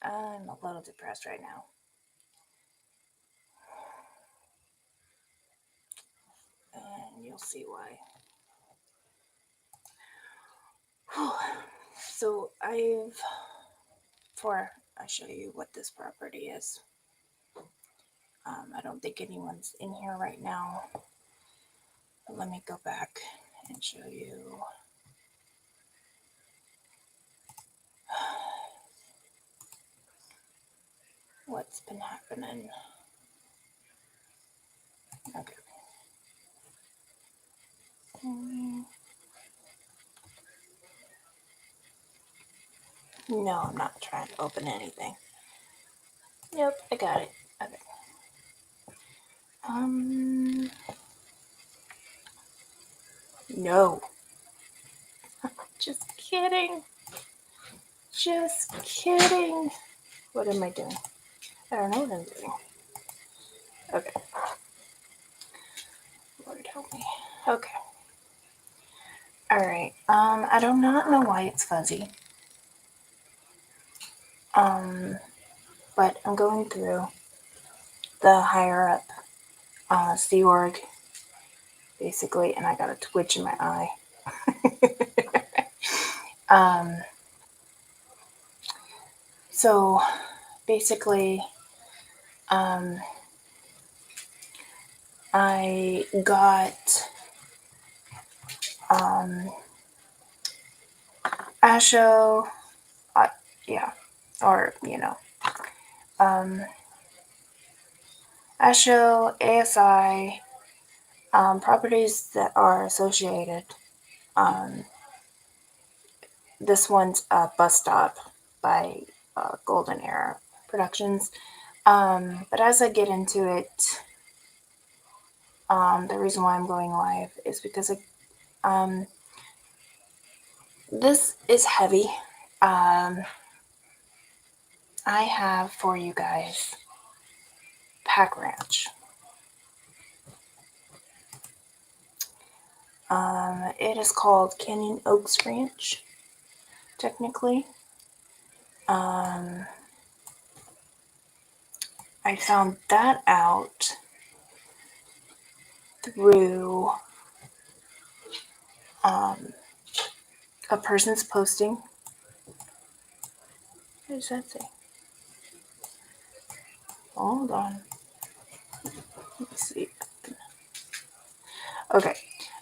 I'm a little depressed right now. And you'll see why. So before I show you what this property is, I don't think anyone's in here right now. But let me go back and show you. What's been happening. Okay. No, I'm not trying to open anything. Yep, I got it. Okay. No. Just kidding. Just kidding. What am I doing? I don't know what I'm doing. Okay. Lord help me. Okay. Alright. I do not know why it's fuzzy. But I'm going through the higher up Sea Org, basically, and I got a twitch in my eye. So basically, I got ASHO, yeah, or ASHO, ASI, properties that are associated. This one's a Bus Stop by Golden Era Productions. But as I get into it, the reason why I'm going live is because this is heavy. I have for you guys Pack Ranch. It is called Canyon Oaks Ranch, technically. I found that out through a person's posting. What does that say? Hold on. Let me see. Okay,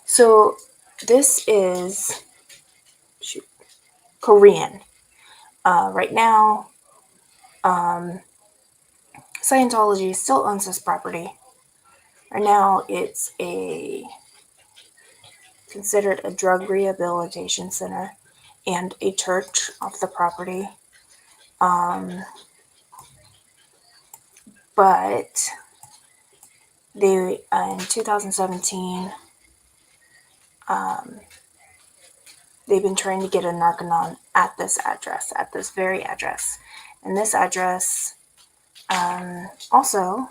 so this is Korean. Right now, Scientology still owns this property. Right now, it's considered a drug rehabilitation center and a church off the property. But they in 2017, they've been trying to get a Narconon at this address, at this very address. And this address also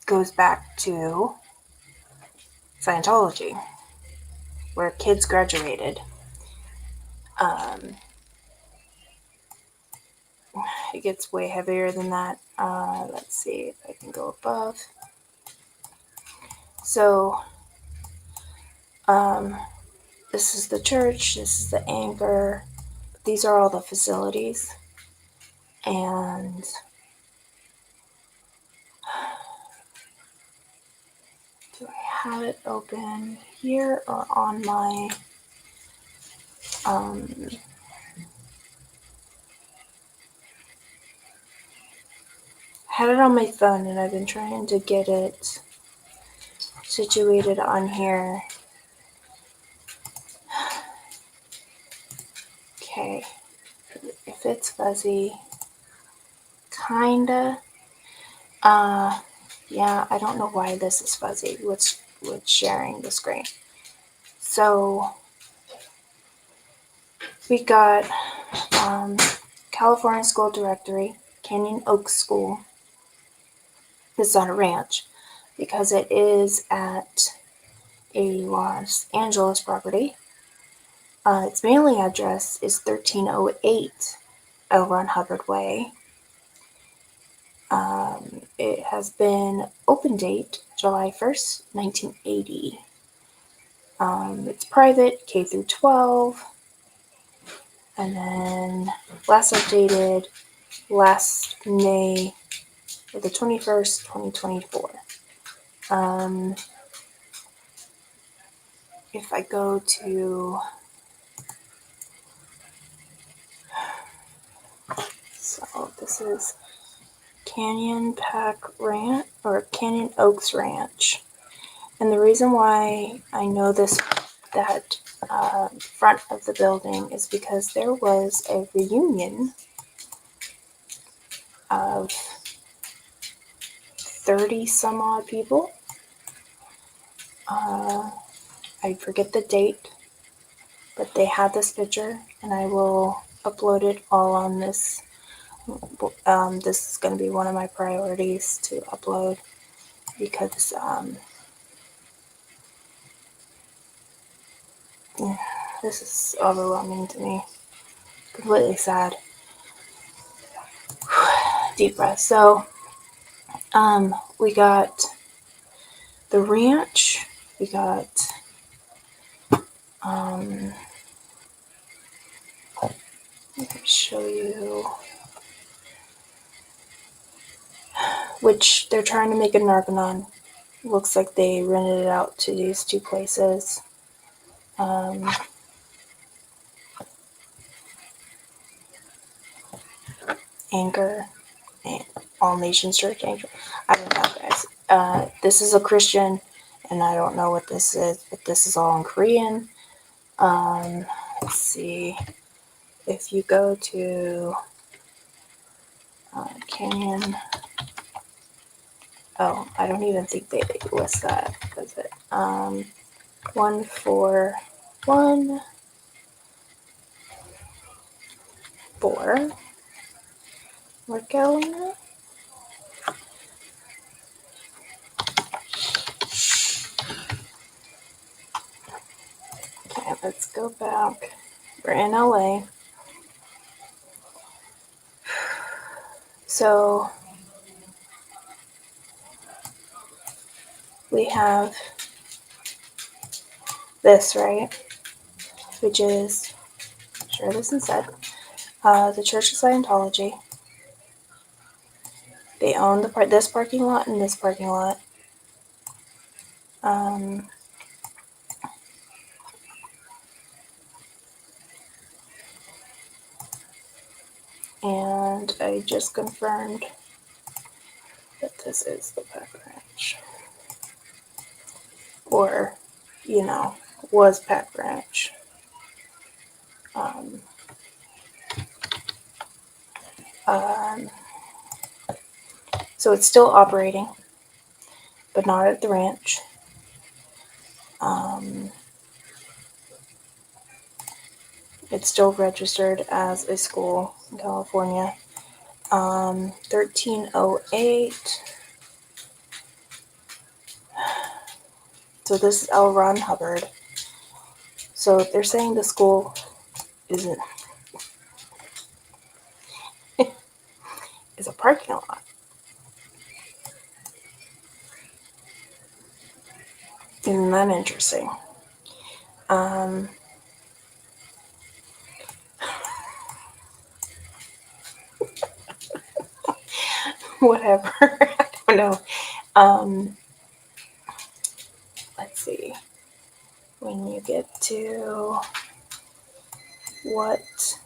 goes back to Scientology, where kids graduated. It gets way heavier than that. Let's see if I can go above. So, this is the church, this is the anchor. These are all the facilities. And do I have it open here or on my I had it on my phone and I've been trying to get it situated on here. Okay, if it's fuzzy, kinda. Yeah, I don't know why this is fuzzy with sharing the screen. So we got California School Directory, Canyon Oaks School. It's not a ranch because it is at a Los Angeles property. Its mailing address is 1308 L. Ron Hubbard Way. It has been open date July 1st, 1980. It's private, K through 12. And then last updated last May the 21st, 2024. If I go to, so this is Canyon Pack Ranch, or Canyon Oaks Ranch. And the reason why I know that front of the building is because there was a reunion of 30 some odd people. I forget the date, but they had this picture, and I will upload it all on this. This is going to be one of my priorities to upload, because this is overwhelming to me. Completely sad. Deep breath. So, we got the ranch. We got let me show you, which they're trying to make a Narconon. Looks like they rented it out to these two places. Anchor and All Nations Church Anchor. I don't know, guys. This is a Christian, and I don't know what this is, but this is all in Korean. Let's see. If you go to Canyon, I don't even think they list that. Does it? 1414. We're going now. Okay, let's go back. We're in LA. So we have this, right? Which is, share this instead, the Church of Scientology. They own this parking lot and this parking lot. And I just confirmed that this is the Pack Ranch. Or, was Pack Ranch. So it's still operating, but not at the ranch. It's still registered as a school in California. 1308. So this is L. Ron Hubbard. So they're saying the school is a parking lot. Isn't that interesting? Whatever. I don't know. Let's see. When you get to what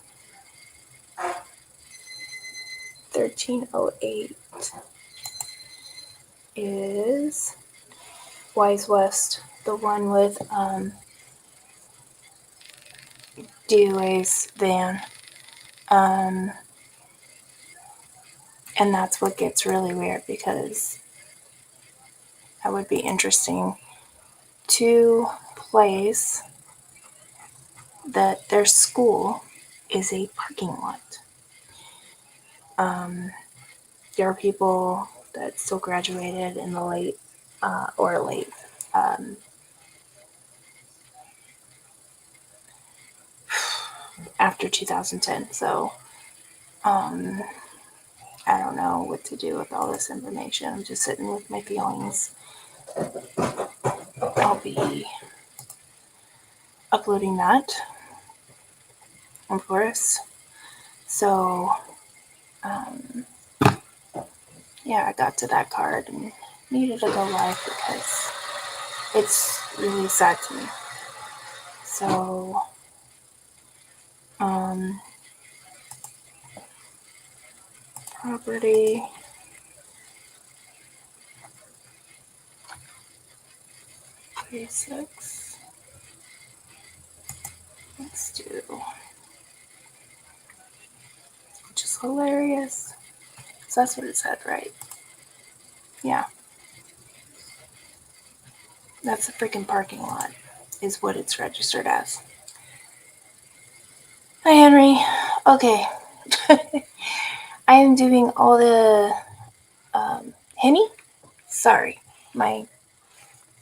1308 is Wise West, the one with DOA's van. And that's what gets really weird, because that would be interesting to place that their school is a parking lot. There are people that still graduated in the late, after 2010. So I don't know what to do with all this information. I'm just sitting with my feelings. I'll be uploading that, of course. So yeah, I got to that card and needed to go live because it's really sad to me. So property. Basics. Let's do, which is hilarious. So that's what it said, right? Yeah. That's a freaking parking lot, is what it's registered as. Hi, Henry. Okay. I am doing all the Henny? Sorry, my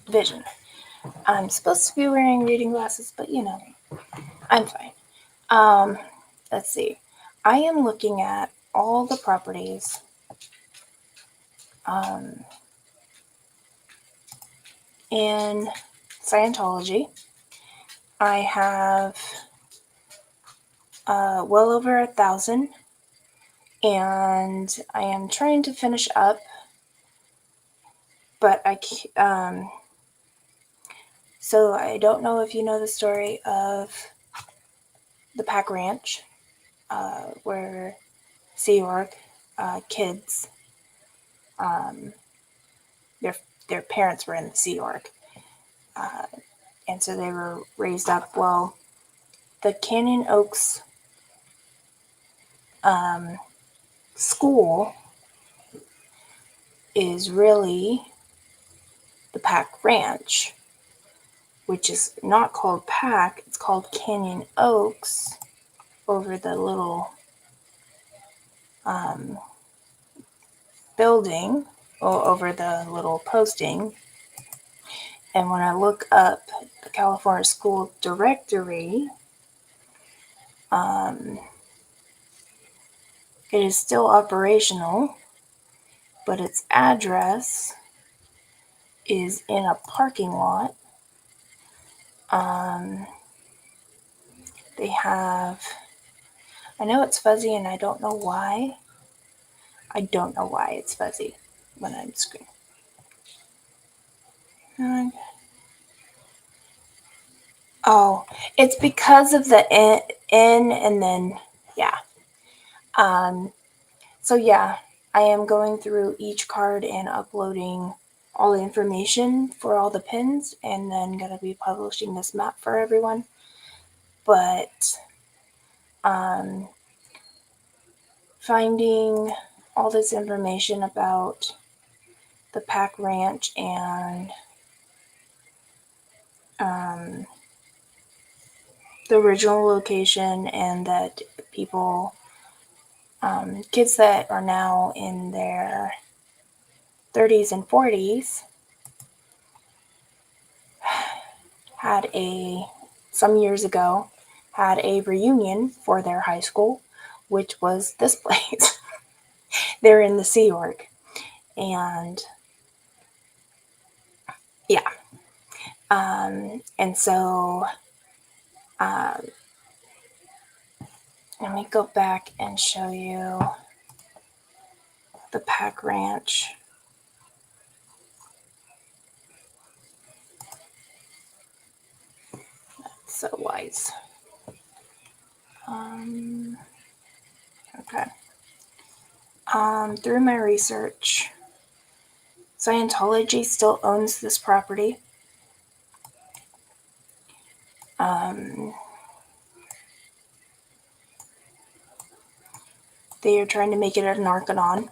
vision. I'm supposed to be wearing reading glasses, but you know, I'm fine. Let's see. I am looking at all the properties in Scientology. I have well over 1,000, and I am trying to finish up, but so I don't know if you know the story of the Pack Ranch, where Sea York kids, their parents were in the Sea York, and so they were raised up. Well, the Canyon Oaks school is really the Pack Ranch, which is not called Pack, it's called Canyon Oaks over the little building, or over the little posting. And when I look up the California School Directory, it is still operational, but its address is in a parking lot. They have, I know it's fuzzy and I don't know why. I don't know why it's fuzzy when I'm screen. Oh, it's because of the N and then, yeah. So yeah, I am going through each card and uploading all the information for all the pins, and then gonna be publishing this map for everyone. But finding all this information about the Pack Ranch and the original location, and that people, kids that are now in their 30s and 40s, some years ago, had a reunion for their high school, which was this place. They're in the Sea York. And yeah. And so let me go back and show you the Pack Ranch. That's so wise. Okay. Through my research, Scientology still owns this property. They are trying to make it an Narconon.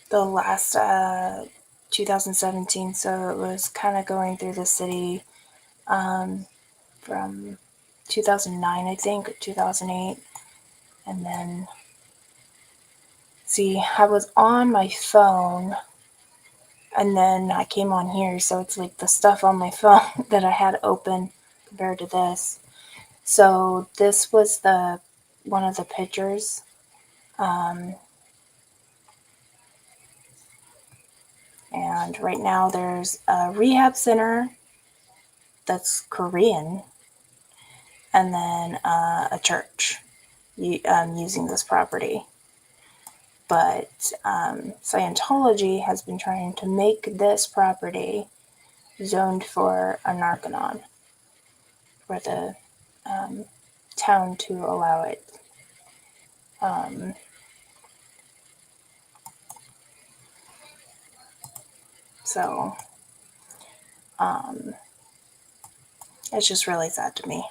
The last 2017, so it was kind of going through the city from 2009, I think, or 2008. And then, see, I was on my phone And then I came on here, so it's like the stuff on my phone that I had open compared to this. So this was the one of the pictures. And right now there's a rehab center that's Korean, and then a church using this property. But Scientology has been trying to make this property zoned for a Narconon, for the town to allow it. So it's just really sad to me.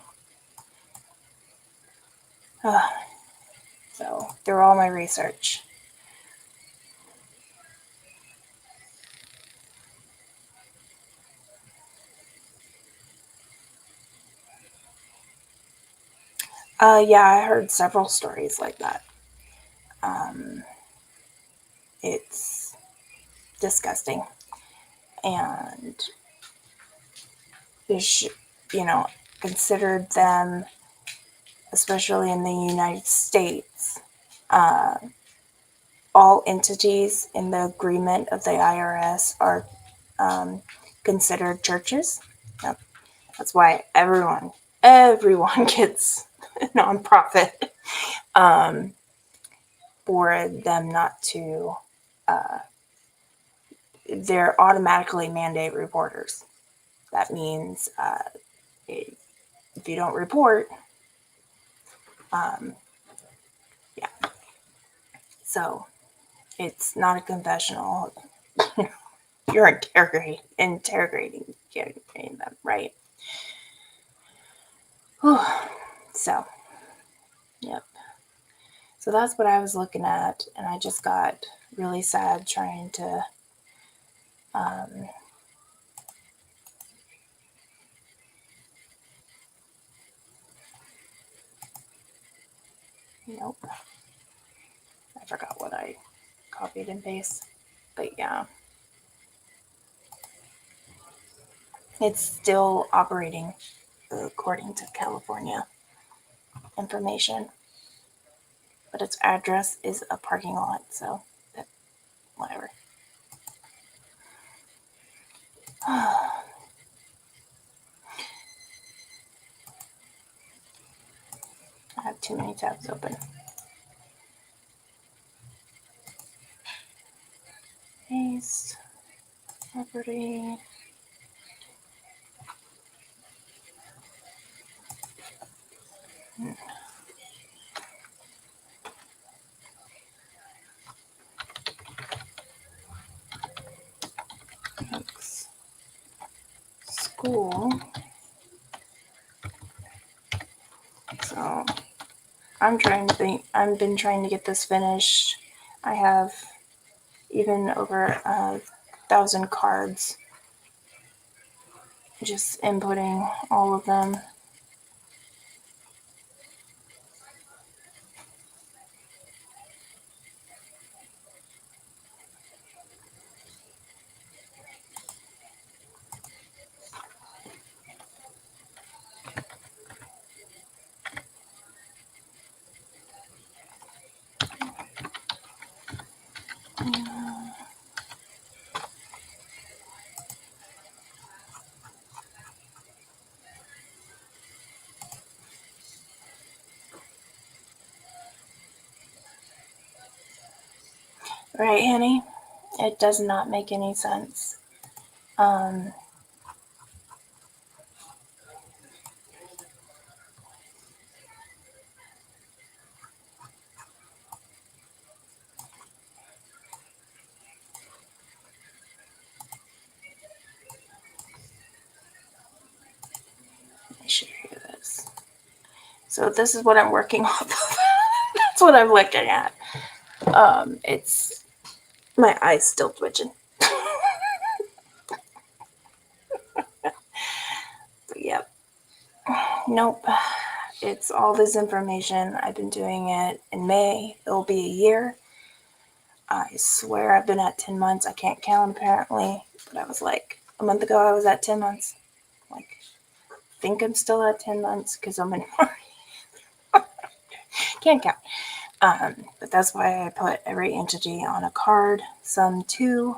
So through all my research, yeah, I heard several stories like that. It's disgusting, and they should, you know, considered them, especially in the United States. All entities in the agreement of the IRS are considered churches. Yep. That's why everyone gets a nonprofit, for them not to. They're automatically mandate reporters. That means if you don't report, yeah. So it's not a confessional. You're interrogating them, right? So, yep. So that's what I was looking at, and I just got really sad trying to. Nope. I forgot what I copied and pasted. But yeah. It's still operating according to California information. But its address is a parking lot, so whatever. I have too many tabs open. Paste. Property. School. So I've been trying to get this finished. I have even over 1,000 cards. Just inputting all of them. Right, Annie? It does not make any sense. Let me show you this. So this is what I'm working off of. That's what I'm looking at. It's my eyes still twitching. But yep. Nope. It's all this information. I've been doing it in May. It'll be a year. I swear I've been at 10 months. I can't count apparently, but I was like, a month ago I was at 10 months. Like, think I'm still at 10 months because I'm in March. Can't count. But that's why I put every entity on a card. Some too.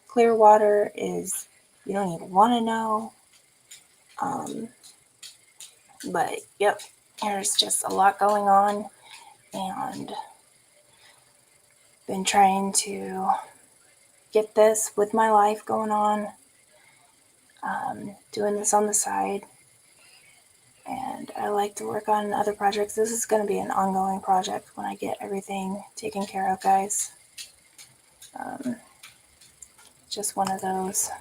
Clearwater is, you don't even want to know. But yep, there's just a lot going on, and been trying to get this with my life going on, doing this on the side. And I like to work on other projects. This is going to be an ongoing project when I get everything taken care of, guys. Just one of those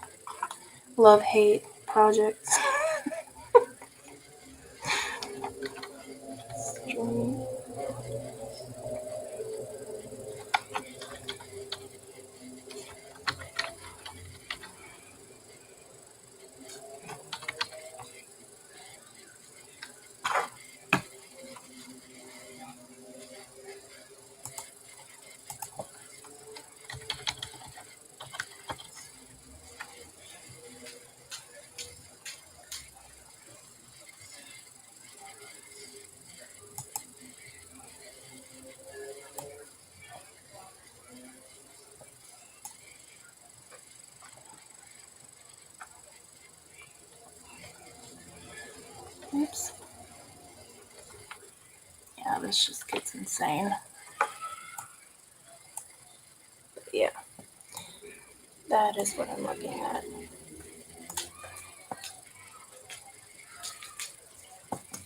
love-hate projects. Oops. Yeah, this just gets insane. But yeah, that is what I'm looking at.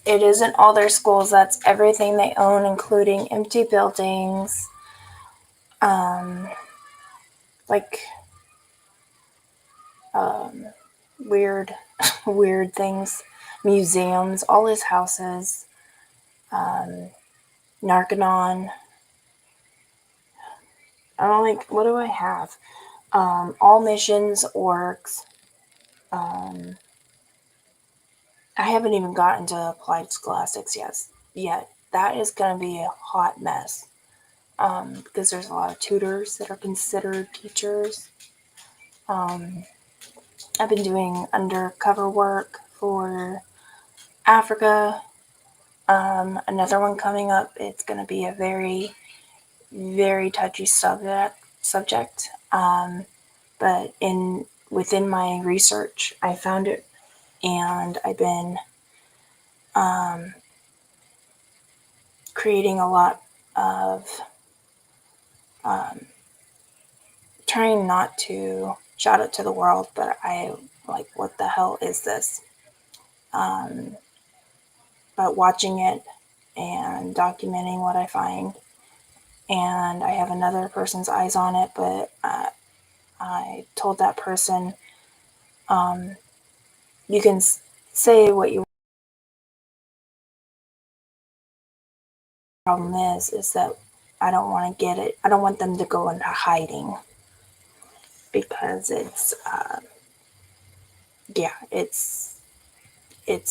It isn't all their schools. That's everything they own, including empty buildings, like weird, weird things, museums, all his houses, Narconon. I don't think. What do I have? All missions, orgs. I haven't even gotten to applied scholastics yet. That is going to be a hot mess. Because there's a lot of tutors that are considered teachers. I've been doing undercover work for Africa. Another one coming up. It's going to be a very, very touchy subject. But within my research, I found it, and I've been creating a lot of trying not to shout it to the world, but I like, what the hell is this? But watching it and documenting what I find, and I have another person's eyes on it, but I told that person, you can say what you problem is that I don't want to get it. I don't want them to go into hiding because it's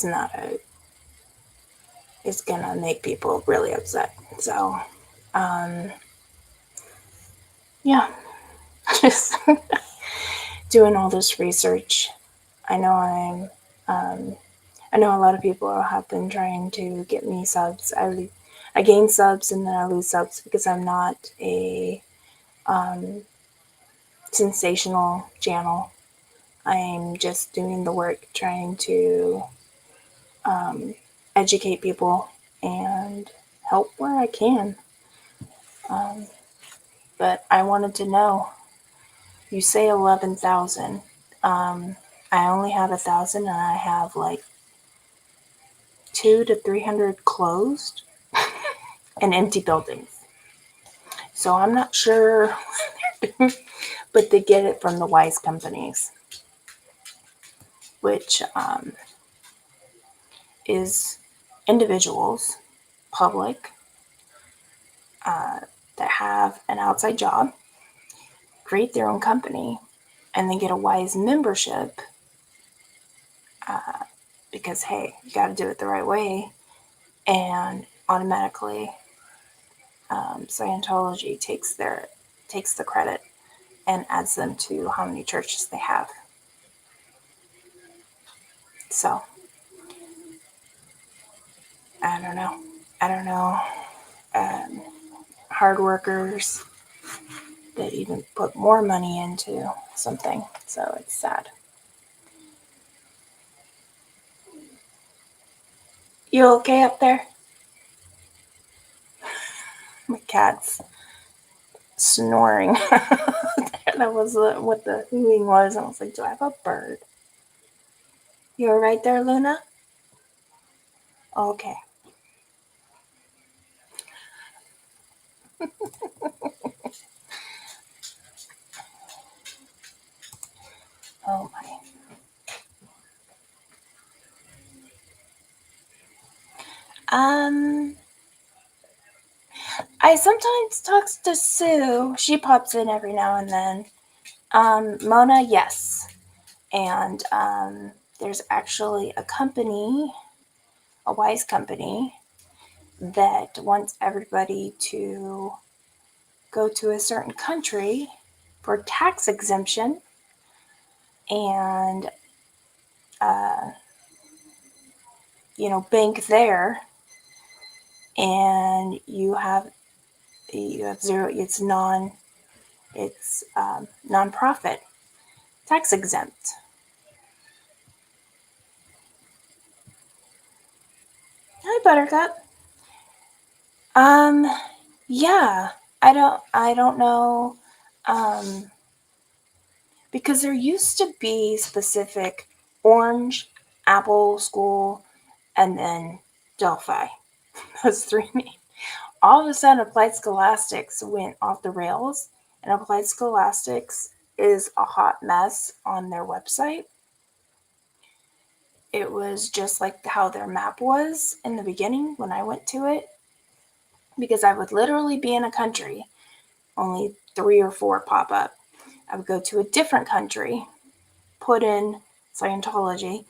not a, it's gonna make people really upset. So, yeah, just doing all this research. I know I know a lot of people have been trying to get me subs. I gain subs and then I lose subs because I'm not a sensational channel. I'm just doing the work trying to educate people and help where I can. But I wanted to know, you say 11,000. I only have 1,000 and I have like 200 to 300 closed and empty buildings. So I'm not sure, but they get it from the wise companies, which is individuals, public, that have an outside job, create their own company, and then get a wise membership because, hey, you got to do it the right way. And automatically, Scientology takes takes the credit and adds them to how many churches they have. So, I don't know. Hard workers that even put more money into something. So it's sad. You okay up there? My cat's snoring. That was what the hooting was. I was like, do I have a bird? You're right there, Luna? Okay. Oh my. I sometimes talk to Sue. She pops in every now and then. Mona, yes. And there's actually a company, a wise company, that wants everybody to go to a certain country for tax exemption and, bank there. And you have zero. It's nonprofit, tax exempt. Hi, Buttercup. Um, yeah, I don't know, because there used to be specific Orange, Apple School, and then Delphi. Those three names. All of a sudden, Applied Scholastics went off the rails, and Applied Scholastics is a hot mess on their website. It was just like how their map was in the beginning when I went to it, because I would literally be in a country, only 3 or 4 pop up. I would go to a different country, put in Scientology,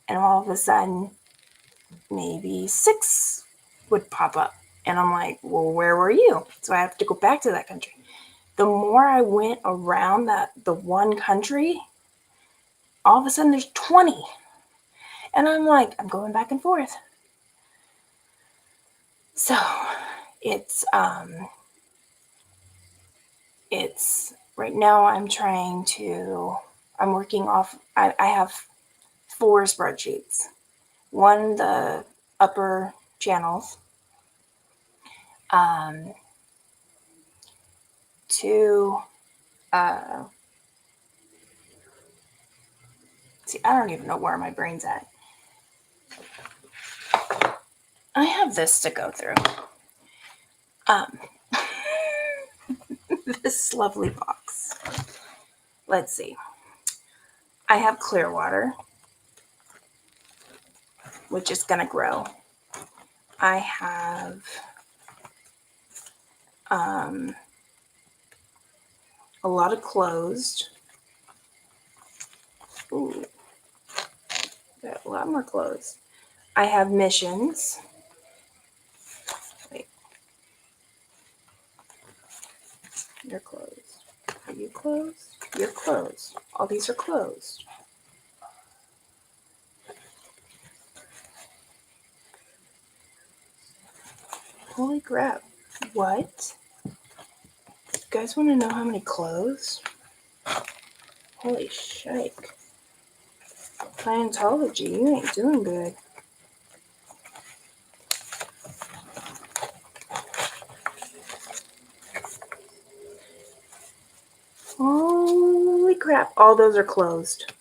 and all of a sudden, maybe 6 would pop up. And I'm like, well, where were you? So I have to go back to that country. The more I went around the one country, all of a sudden there's 20. And I'm like, I'm going back and forth. So it's right now I'm working off, I have 4 spreadsheets. One, the upper channels. 2, see, I don't even know where my brain's at. I have this to go through. This lovely box. Let's see. I have Clearwater, which is going to grow. I have a lot of closed. Ooh, got a lot more closed. I have missions. Wait. You're closed. Are you closed? You're closed. All these are closed. Holy crap. What? You guys want to know how many closed? Holy shike. Scientology, you ain't doing good. Holy crap. All those are closed.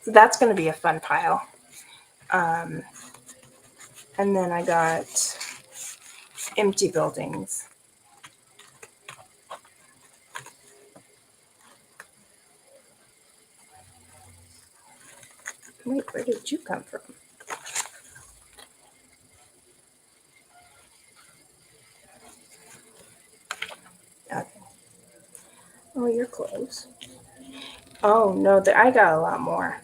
So that's going to be a fun pile. And then I got empty buildings. Wait, where did you come from? Okay. Oh, you're close. Oh, no, I got a lot more.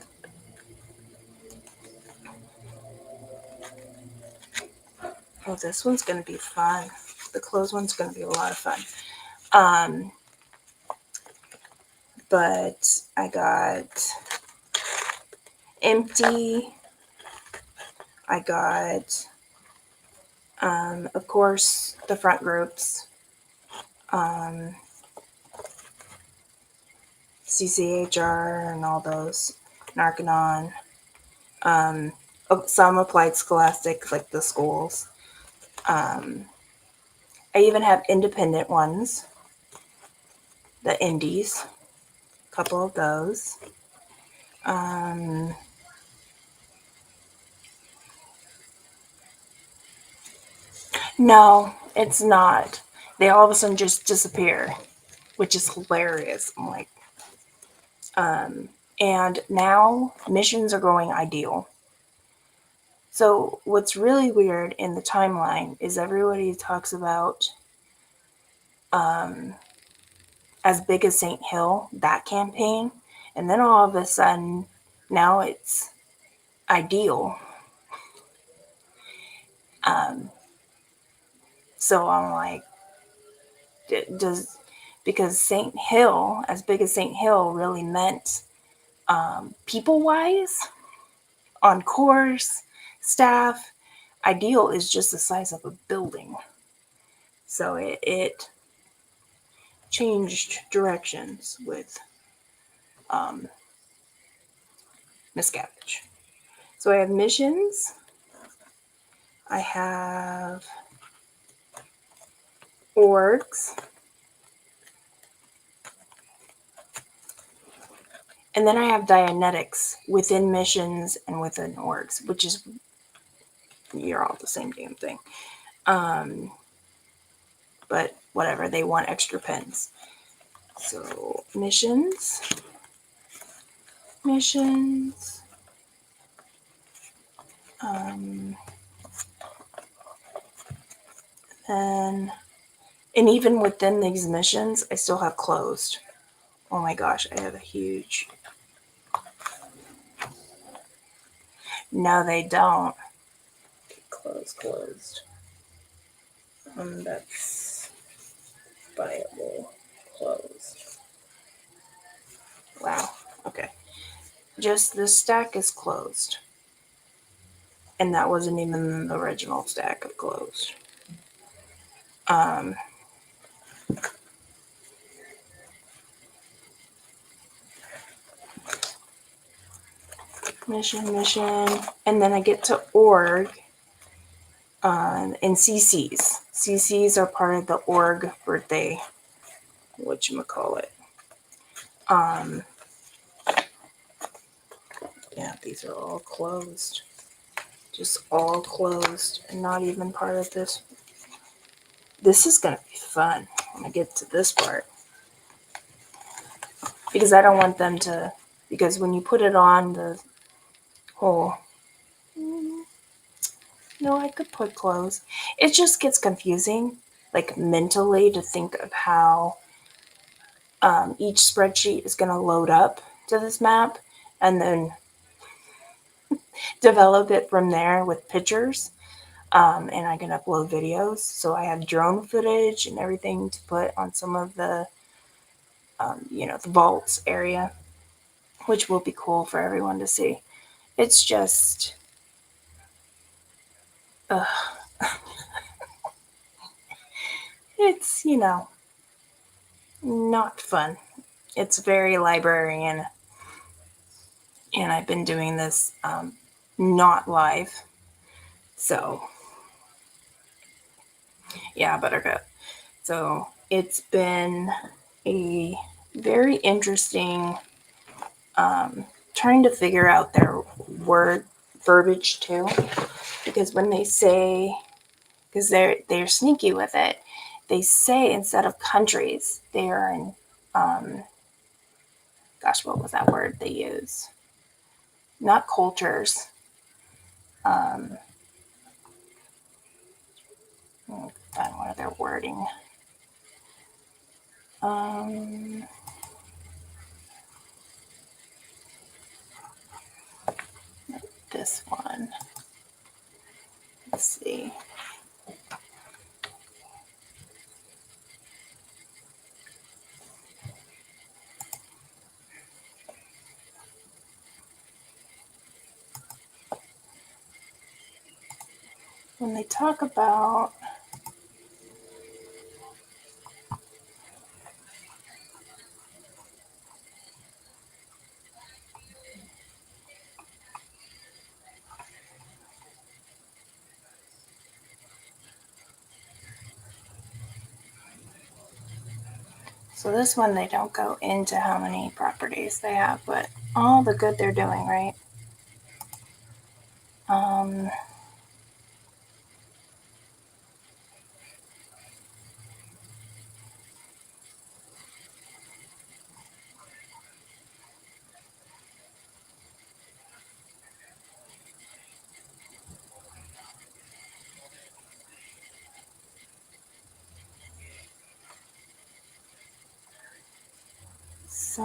Oh, this one's going to be fun. The closed one's going to be a lot of fun. But I got empty. I got, of course, the front groups. CCHR and all those. Narcanon. Some applied scholastic, like the schools. I even have independent ones. The indies. A couple of those. No, it's not. They all of a sudden just disappear, which is hilarious. I'm like, and now missions are going ideal. So what's really weird in the timeline is everybody talks about As Big as St. Hill, that campaign, and then all of a sudden now it's ideal. So I'm like, does because St. Hill, As Big as St. Hill, really meant people wise on course, staff. Ideal is just the size of a building. So it changed directions with Miscavige. So I have missions. I have orgs. And then I have Dianetics within missions and within orgs, which is, you're all the same damn thing. But whatever, they want extra pins. So missions. And even within these missions, I still have closed. Oh my gosh, I have a huge. No, they don't. Closed. That's viable. Closed. Wow. Okay. Just this stack is closed. And that wasn't even the original stack of closed. Mission. And then I get to org and CCs. CCs are part of the org birthday, whatchamacallit. Yeah, these are all closed. Just all closed and not even part of this. This is going to be fun when I get to this part. Because I don't want them to, because when you put it on the whole, no, I could put close. It just gets confusing, like mentally, to think of how each spreadsheet is going to load up to this map and then develop it from there with pictures. And I can upload videos. So I have drone footage and everything to put on some of the, the vaults area, which will be cool for everyone to see. It's just, it's, not fun. It's very librarian. And I've been doing this not live. So, yeah, Buttercup. So it's been a very interesting trying to figure out their word verbiage too, because when they say, because they're sneaky with it, they say instead of countries, they are in, gosh, what was that word they use? Not cultures. What are their wording? This one. Let's see. when they talk about so this one they don't go into how many properties they have, but all the good they're doing, right? Um, so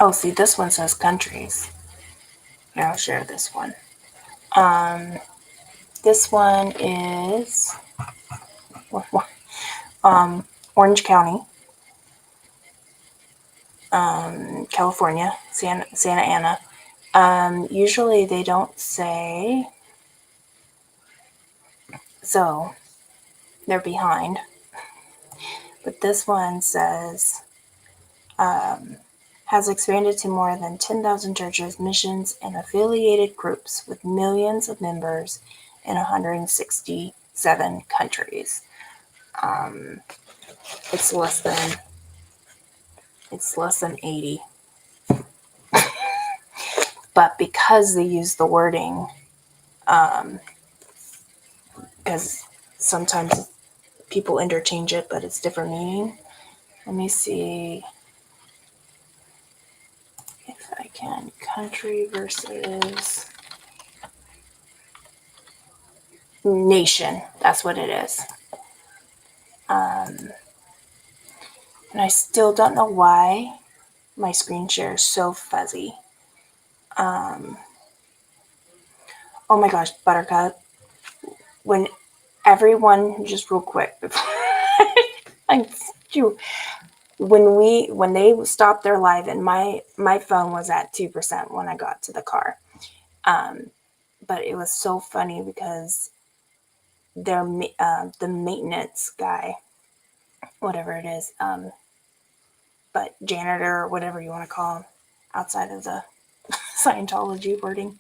oh, see, this one says countries. Here, I'll share this one. This one is Orange County, California, Santa Ana. Usually they don't say, so they're behind. But this one says, has expanded to more than 10,000 churches, missions, and affiliated groups with millions of members in 167 countries. It's less than 80. But because they use the wording, because sometimes people interchange it, but it's different meaning. Let me see if I can. Country versus nation. That's what it is. And I still don't know why my screen share is so fuzzy. Oh my gosh, Buttercup. When everyone, just real quick, before when they stopped their live and my phone was at 2% when I got to the car. But it was so funny because the maintenance guy, whatever it is, but janitor or whatever you want to call him, outside of the Scientology wording,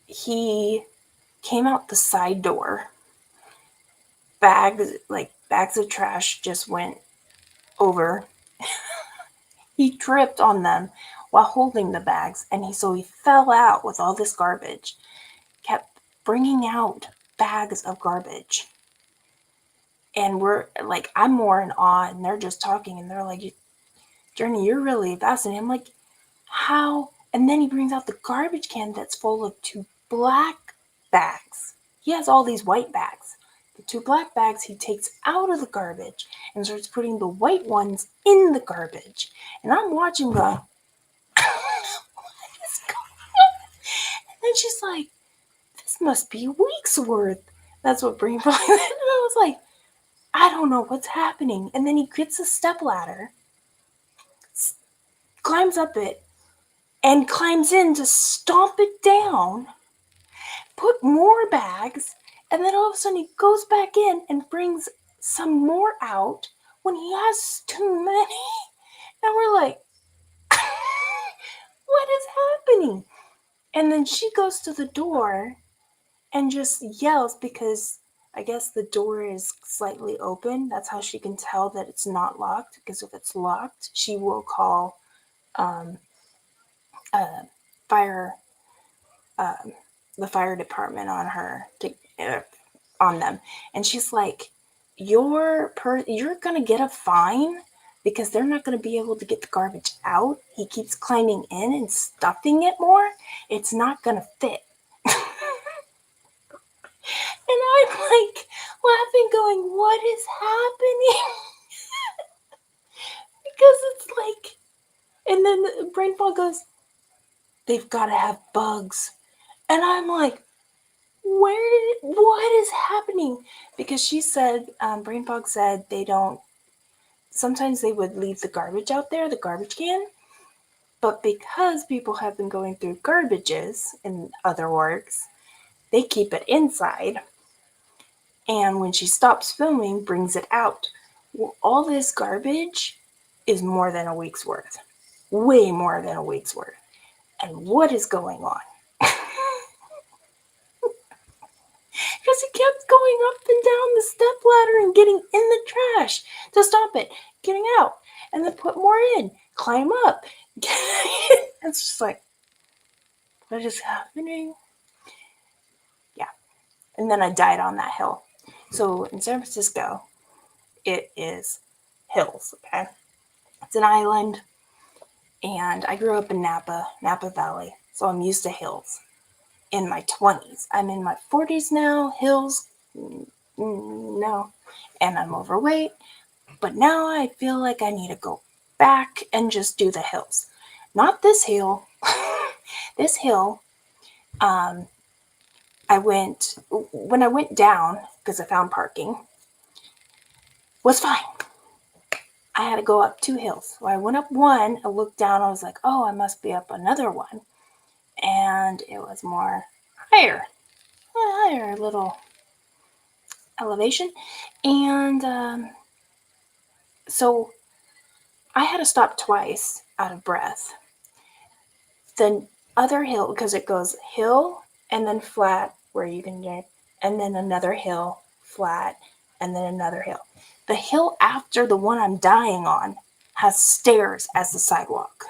he came out the side door. Bags of trash just went over. He tripped on them while holding the bags, and he fell out with all this garbage. Kept bringing out bags of garbage. And we're like, I'm more in awe, and they're just talking, and they're like, Journey, you're really fascinating. I'm like, how? And then he brings out the garbage can that's full of 2 black bags. He has all these white bags. The 2 black bags he takes out of the garbage and starts putting the white ones in the garbage. And I'm watching going, what is going on? And then she's like, this must be weeks worth. That's what Brain Fog. And I was like, I don't know what's happening. And then he gets a step ladder, climbs up it, and climbs in to stomp it down, put more bags, and then all of a sudden he goes back in and brings some more out when he has too many. And we're like, what is happening? And then she goes to the door and just yells because I guess the door is slightly open. That's how she can tell that it's not locked, because if it's locked, she will call fire the fire department on her on them. And she's like, you're gonna get a fine because they're not going to be able to get the garbage out. He keeps climbing in and stuffing it more. It's not going to fit. And I'm like laughing, going, what is happening? Because it's like, and then Brain Fog goes, they've got to have bugs. And I'm like, what is happening? Because she said, Brain Fog said they don't, sometimes they would leave the garbage out there, the garbage can, but because people have been going through garbages, in other orgs, they keep it inside, and when she stops filming, brings it out. Well, all this garbage is more than a week's worth. Way more than a week's worth. And what is going on? Because he kept going up and down the step ladder and getting in the trash to stop it, getting out, and then put more in, climb up. It's just like, what is happening? Yeah. And then I died on that hill. So in San Francisco, it is hills, okay? It's an island, and I grew up in Napa Valley, so I'm used to hills. In my 20s, I'm in my 40s now, hills, no, and I'm overweight, but now I feel like I need to go back and just do the hills. Not this hill. This hill, I when I went down, because I found parking, was fine. I had to go up 2 hills. So I went up one, I looked down, I was like, oh, I must be up another one. And it was more higher, a little elevation. And so I had to stop twice out of breath. The other hill, because it goes hill and then flat where you can get, and then another hill, flat, and then another hill. The hill after the one I'm dying on has stairs as the sidewalk.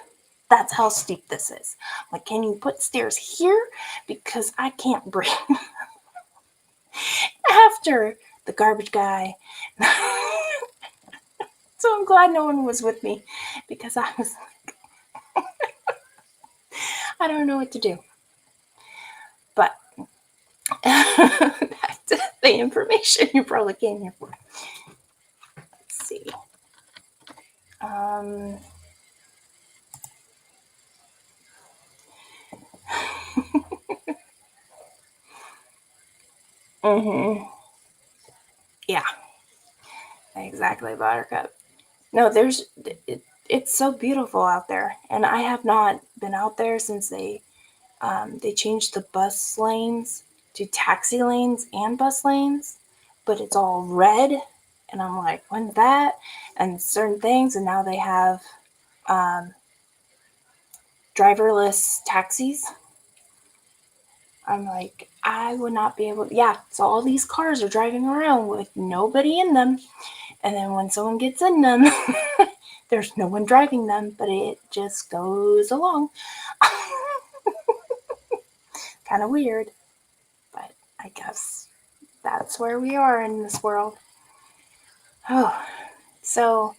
That's how steep this is. Like, can you put stairs here? Because I can't breathe. After the garbage guy. So I'm glad no one was with me, because I was like, I don't know what to do. But that's the information you probably came here for. Let's see. Yeah, exactly, Buttercup. No, it's so beautiful out there, and I have not been out there since they changed the bus lanes to taxi lanes and bus lanes, but it's all red, and I'm like, when's that? And certain things, and now they have driverless taxis. I'm like, I would not be able. Yeah, so all these cars are driving around with nobody in them, and then when someone gets in them, there's no one driving them, but it just goes along. Kind of weird, but I guess that's where we are in this world. Oh, so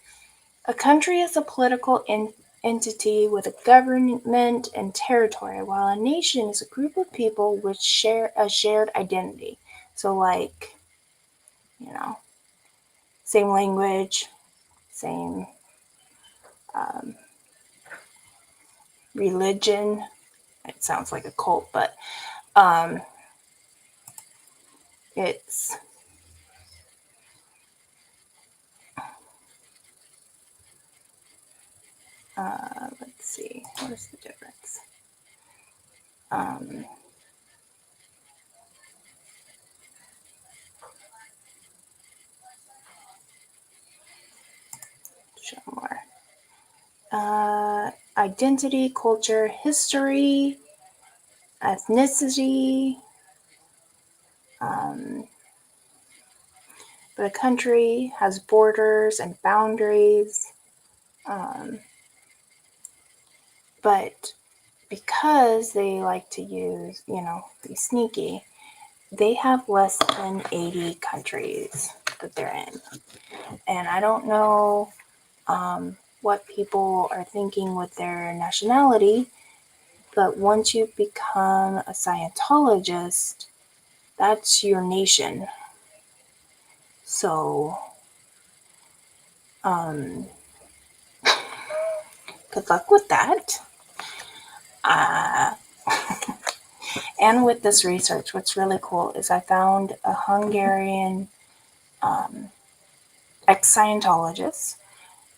a country is a political entity with a government and territory, while a nation is a group of people which share a shared identity. So, like, you know, same language, same religion. It sounds like a cult, but it's let's see, what is the difference? Show more. Identity, culture, history, ethnicity. But a country has borders and boundaries. But because they like to use, be sneaky, they have less than 80 countries that they're in. And I don't know what people are thinking with their nationality, but once you become a Scientologist, that's your nation. So, good luck with that. And with this research, what's really cool is I found a Hungarian ex-Scientologist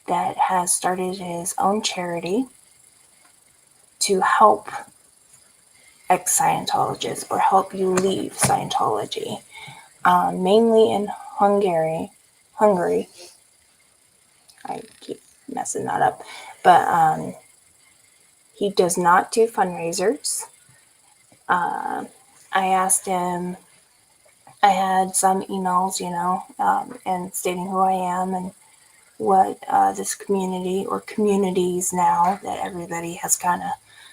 that has started his own charity to help ex-Scientologists or help you leave Scientology, mainly in Hungary. I keep messing that up, but he does not do fundraisers. I asked him. I had some emails, and stating who I am and what this community or communities now that everybody has kind of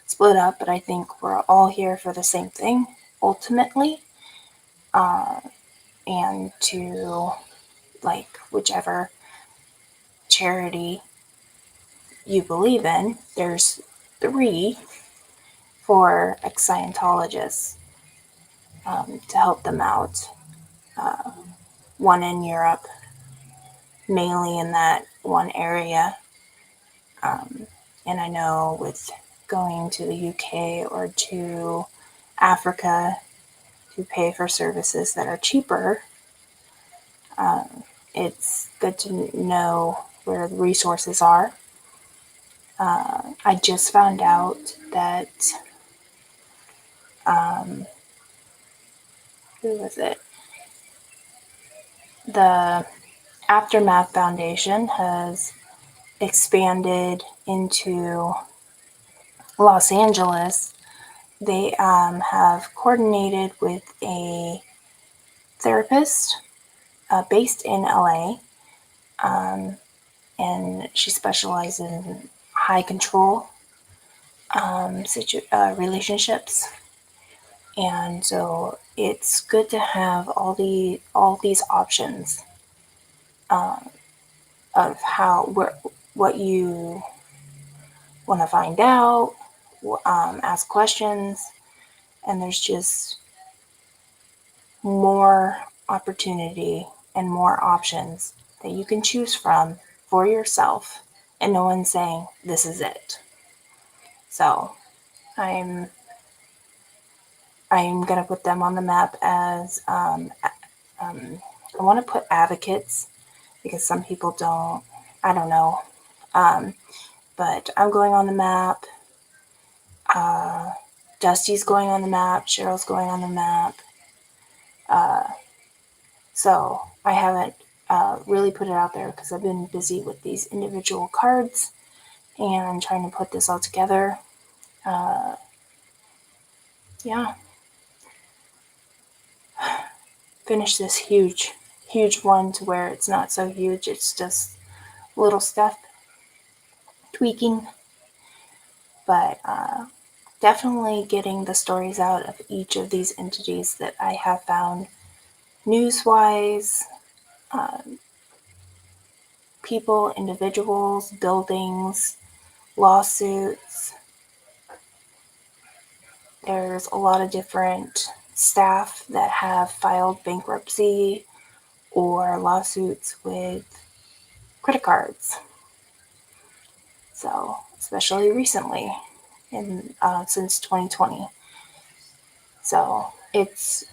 split up, but I think we're all here for the same thing ultimately, and to like whichever charity you believe in. There's three for ex Scientologists to help them out. One in Europe, mainly in that one area. And I know with going to the UK or to Africa to pay for services that are cheaper, it's good to know where the resources are. I just found out that, who was it? The Aftermath Foundation has expanded into Los Angeles. They have coordinated with a therapist based in LA, and she specializes in high control relationships. And so it's good to have all these options of what you want to find out, ask questions, and there's just more opportunity and more options that you can choose from for yourself, and no one's saying this is it. So I'm I'm gonna put them on the map as I want to put advocates because some people don't. I don't know, but I'm going on the map. Dusty's going on the map. Cheryl's going on the map. So I haven't really put it out there because I've been busy with these individual cards and trying to put this all together. Yeah, finish this huge one to where it's not so huge. It's just little stuff tweaking, but definitely getting the stories out of each of these entities that I have found news wise, people, individuals, buildings, lawsuits. There's a lot of different staff that have filed bankruptcy or lawsuits with credit cards. So, especially recently, since 2020. So, it's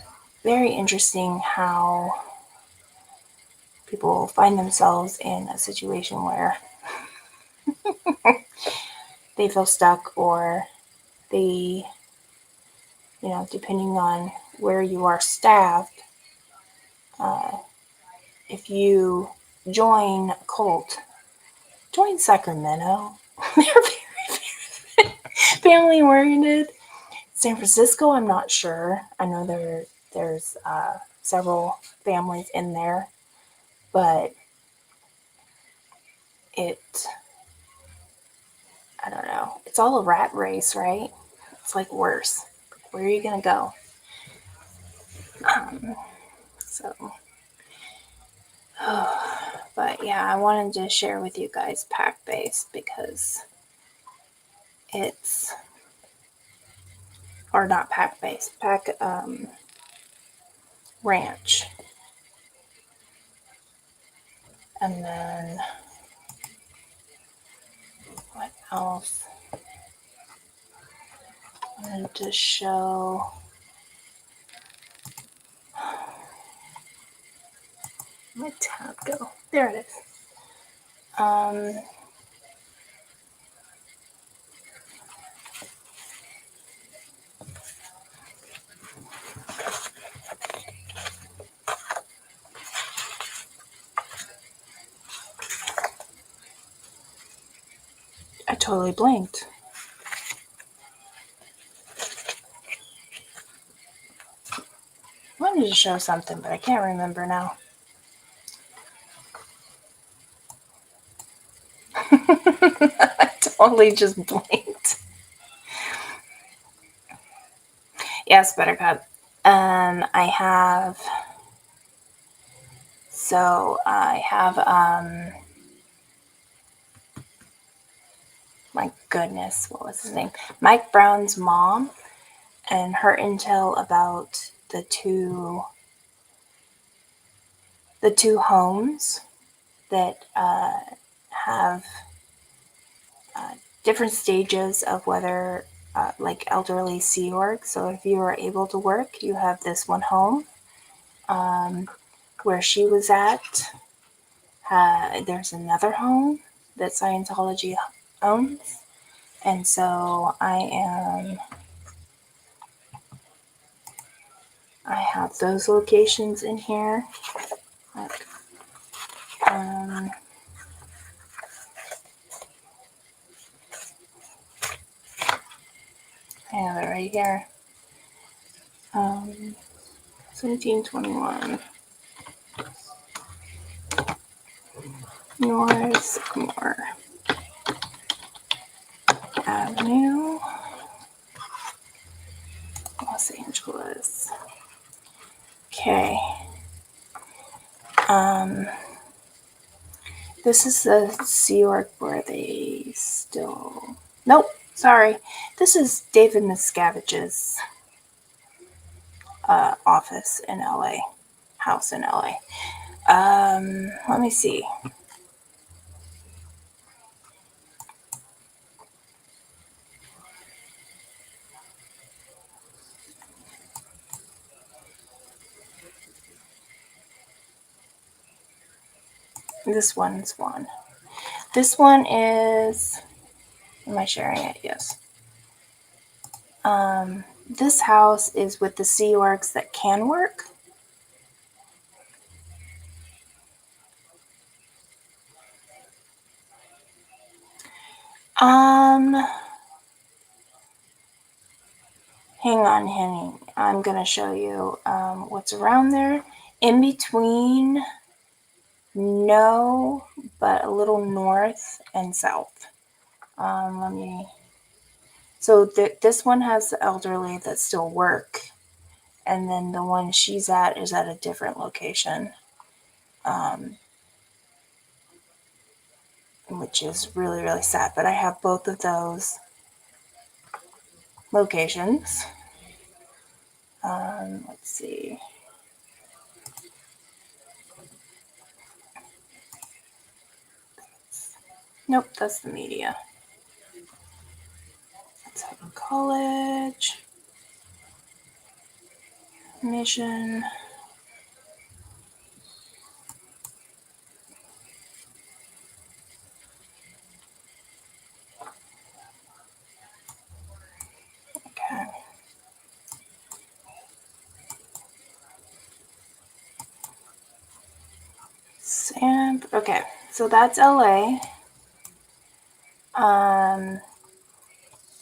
very interesting how people find themselves in a situation where they feel stuck or they, depending on where you are staffed, if you join a cult, join Sacramento. They're very family oriented. San Francisco, I'm not sure. I know there's several families in there, but it, I don't know. It's all a rat race, right? It's like worse. Where are you gonna go? So, but yeah, I wanted to share with you guys Pack Base because it's, or not Pack Base, Pack Ranch. And then what else? And to show my tab go. There it is. I totally blinked. I wanted to show something, but I can't remember now. I totally just blinked. Yes, Buttercup. I have. So I have. My goodness, what was his name? Mike Brown's mom, and her intel about the two homes that have different stages of whether like elderly Sea Org. So if you are able to work, you have this one home. Where she was at, there's another home that Scientology owns. And so I have those locations in here. Like, I have it right here. 1721 North Sycamore Avenue, Los Angeles. Okay. This is the Sea Org where they still. Nope, sorry. This is David Miscavige's office in LA, house in LA. Let me see. This one's one. This one is. Am I sharing it? Yes. This house is with the Sea Orgs that can work. Hang on, Henny. I'm gonna show you what's around there. In between, no, but a little north and south. Let me. So this one has the elderly that still work, and then the one she's at is at a different location, which is really, really sad. But I have both of those locations. Let's see. Nope, that's the media. Let's have a college. Mission. Okay. Okay, so that's LA.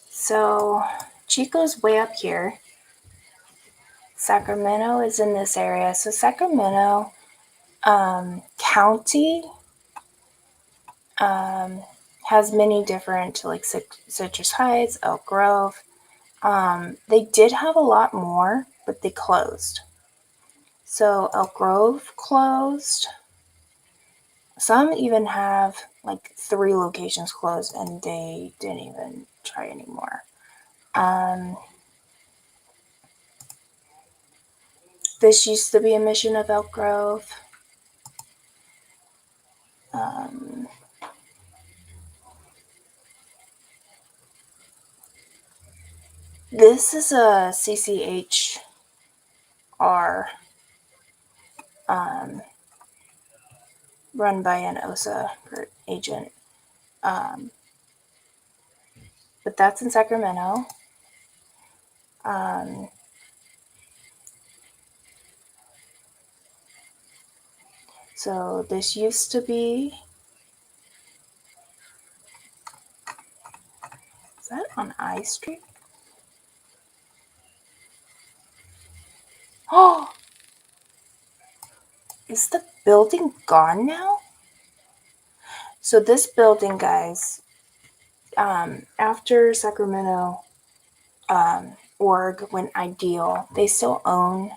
So Chico's way up here. Sacramento is in this area. So Sacramento County has many different, like Citrus Heights, Elk Grove. They did have a lot more, but they closed. So Elk Grove closed. Some even have like 3 locations closed, and they didn't even try anymore. This used to be a mission of Elk Grove. This is a CCHR run by an OSA agent. But that's in Sacramento. So this used to be, is that on I Street? Oh, is the building gone now? So this building, guys, after Sacramento org went ideal, they still own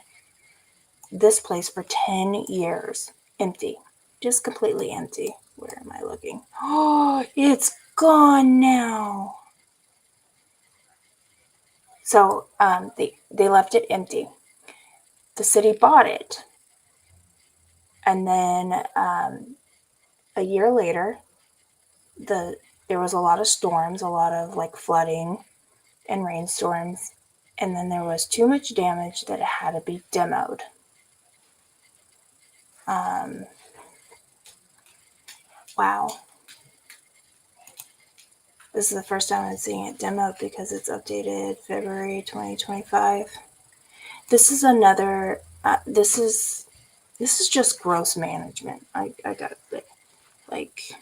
this place for 10 years, empty, just completely empty. Where am I looking? Oh, it's gone now. So they left it empty. The city bought it, and then a year later, there was a lot of storms, a lot of like flooding and rainstorms, and then there was too much damage that it had to be demoed. Wow. This is the first time I'm seeing it demoed because it's updated February 2025. This is another, this is just gross management. I gotta say, like,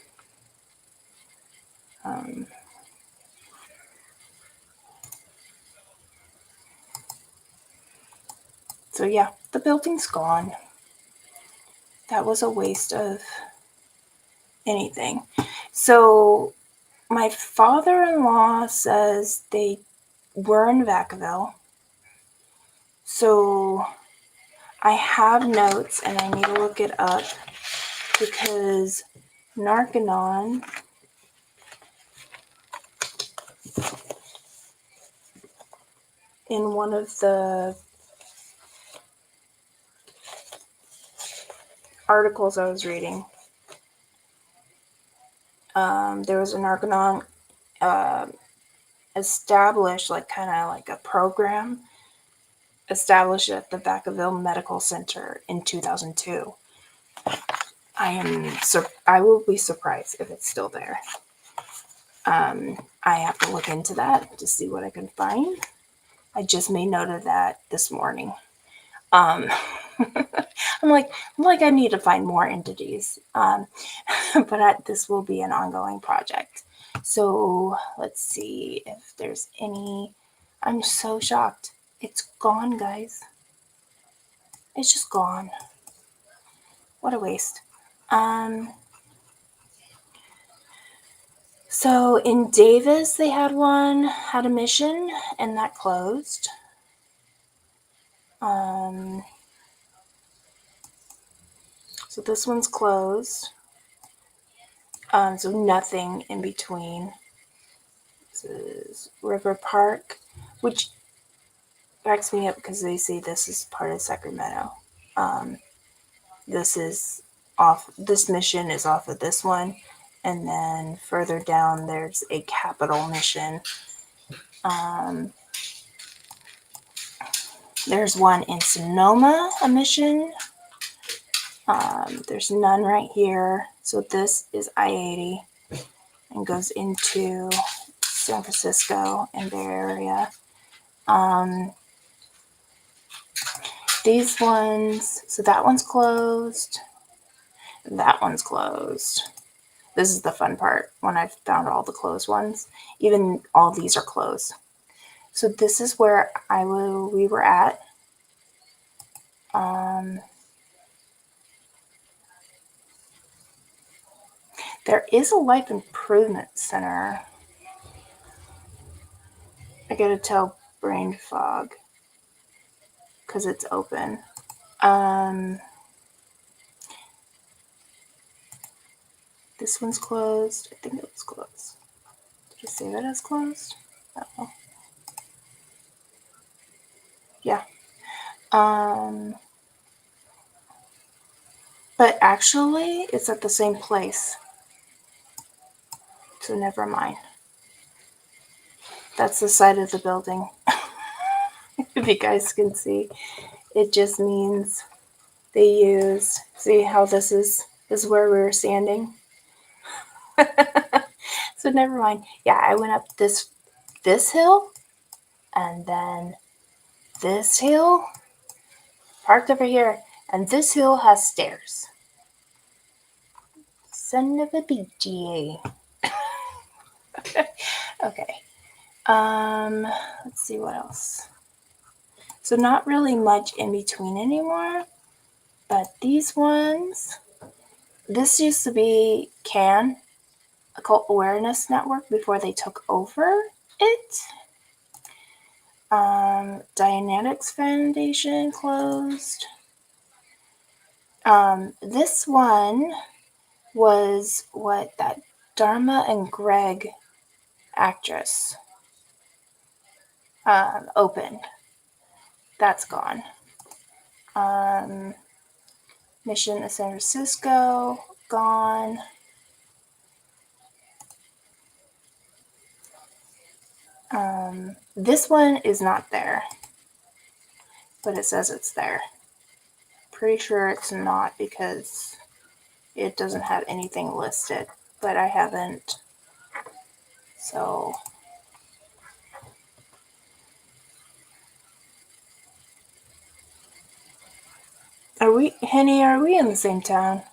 so yeah, the building's gone. That was a waste of anything. So my father-in-law says they were in Vacaville. So I have notes and I need to look it up because Narconon in one of the articles I was reading, there was a Narconon established, like kind of like a program established at the Vacaville Medical Center in 2002. I will be surprised if it's still there. I have to look into that to see what I can find. I just made note of that this morning. I'm like I need to find more entities, but this will be an ongoing project. So let's see if there's any. I'm so shocked. It's gone, guys. It's just gone. What a waste. So in Davis, they had a mission, and that closed. So this one's closed. So nothing in between. This is River Park, which backs me up because they say this is part of Sacramento. This mission is off of this one. And then further down, there's a capital mission. There's one in Sonoma, a mission. There's none right here. So this is I-80 and goes into San Francisco and Bay Area. These ones, so that one's closed. That one's closed. This is the fun part when I've found all the closed ones. Even all these are closed. So this is where we were at. There is a life improvement center. I gotta tell Brain Fog because it's open. This one's closed. I think it was closed. Did I say that as closed? Oh. Yeah. But actually, it's at the same place. So never mind. That's the side of the building. if you guys can see, it just means they used, see how this is where we were standing? So never mind. Yeah, I went up this hill, and then this hill, parked over here, and this hill has stairs. Son of a BGA. Okay. Let's see what else. So not really much in between anymore, but these ones, this used to be CAN, Occult Awareness Network, before they took over it. Dianetics Foundation closed. This one was what that Dharma and Greg actress opened. That's gone. Mission to San Francisco, gone. This one is not there, but it says it's there. Pretty sure it's not because it doesn't have anything listed, but I haven't. So, Henny, are we in the same town?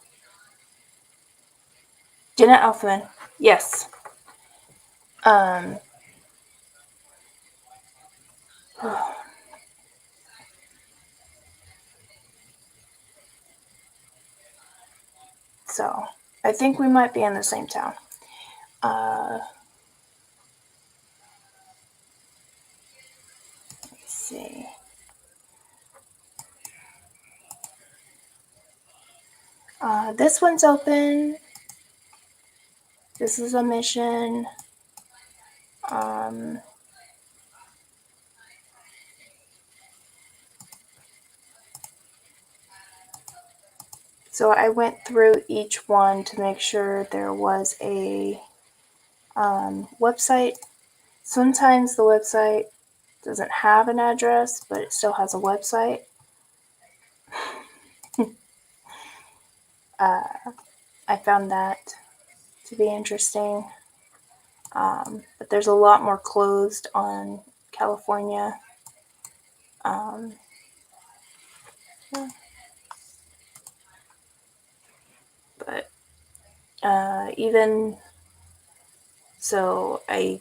Jenna Elfman, yes. So, I think we might be in the same town. Let me see. This one's open. This is a mission. So I went through each one to make sure there was a website. Sometimes the website doesn't have an address, but it still has a website. I found that to be interesting. But there's a lot more closed on California. But even so, I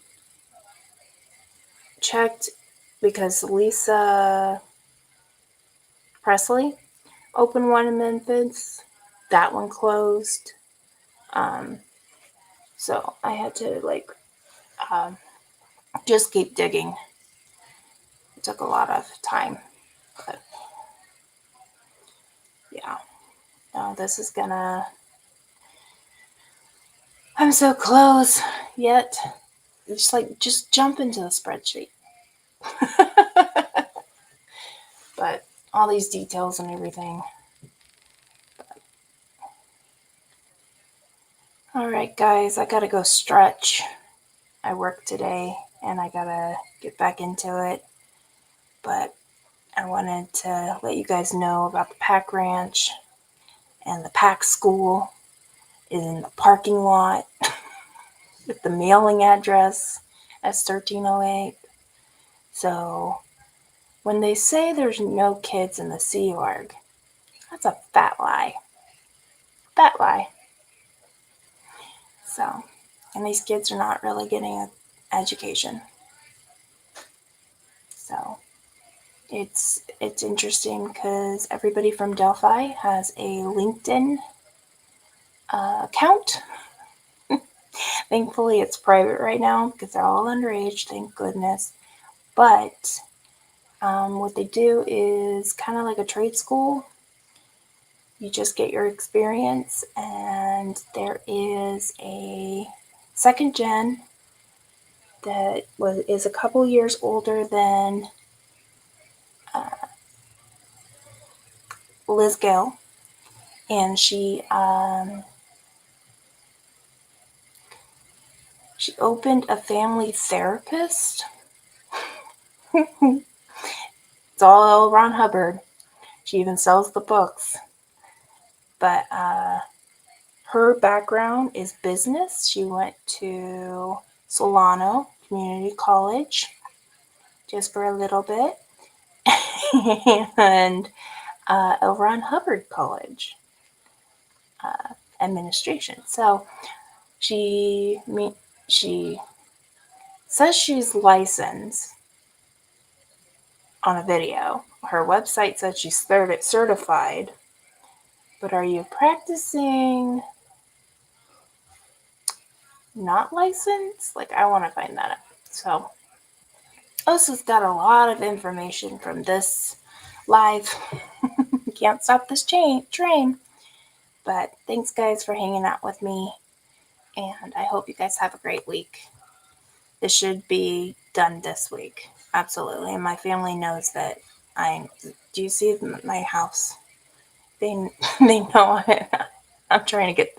checked because Lisa Presley opened one in Memphis. That one closed. So I had to just keep digging. It took a lot of time, but yeah. No, this is gonna. I'm so close yet. Just jump into the spreadsheet. But all these details and everything. All right, guys, I gotta go stretch. I worked today and I gotta get back into it. But I wanted to let you guys know about the Pack Ranch, and the Pack School is in the parking lot with the mailing address as 1308. So when they say there's no kids in the Sea Org, that's a fat lie. Fat lie. So, and these kids are not really getting an education. So it's interesting because everybody from Delphi has a LinkedIn account. Thankfully, it's private right now because they're all underage, thank goodness. But what they do is kind of like a trade school. You just get your experience, and there is a second gen that is a couple years older than Liz Gill, and she opened a family therapist. It's all L. Ron Hubbard. She even sells the books. But her background is business. She went to Solano Community College just for a little bit. And L. Ron Hubbard College administration. So she says she's licensed on a video. Her website says she's certified. But are you practicing not licensed? Like, I want to find that out. So Osa's got a lot of information from this live. Can't stop this train. But thanks, guys, for hanging out with me. And I hope you guys have a great week. This should be done this week. Absolutely. And my family knows that do you see my house? They know I'm trying to get